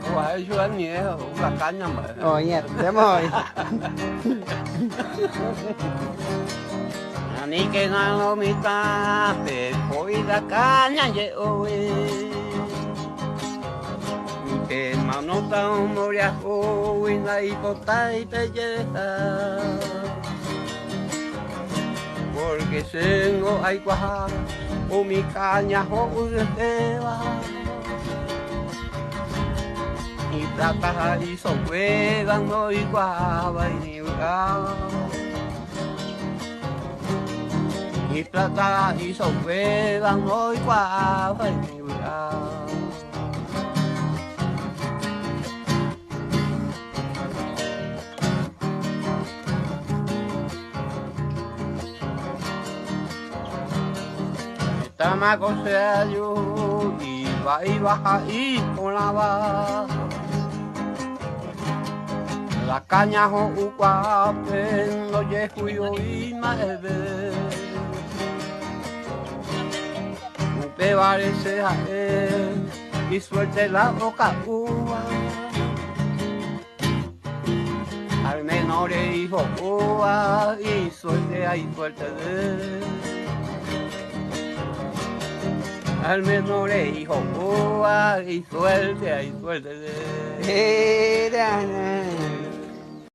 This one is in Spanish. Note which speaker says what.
Speaker 1: Pues eso es niejo, la caña, hombre.
Speaker 2: Oye, tenemos hoy.
Speaker 1: Ni que no lo mitad, pero la caña llevo. Que manota moria hoy na hipota y te lleva. Porque tengo ay cuajar o mi caña o te va. Y plata y son juegan no igual y ni y plata y son juegan no igual y ni Tamaco sea yo y baja y con la va. La caña ho uquapen lo yehuyo y maebe. Me parece a él y suelte la boca uva. Al menor hijo uva y suelte ahí suelte de él. Al menor hijo uva y suelte ahí suelte de él.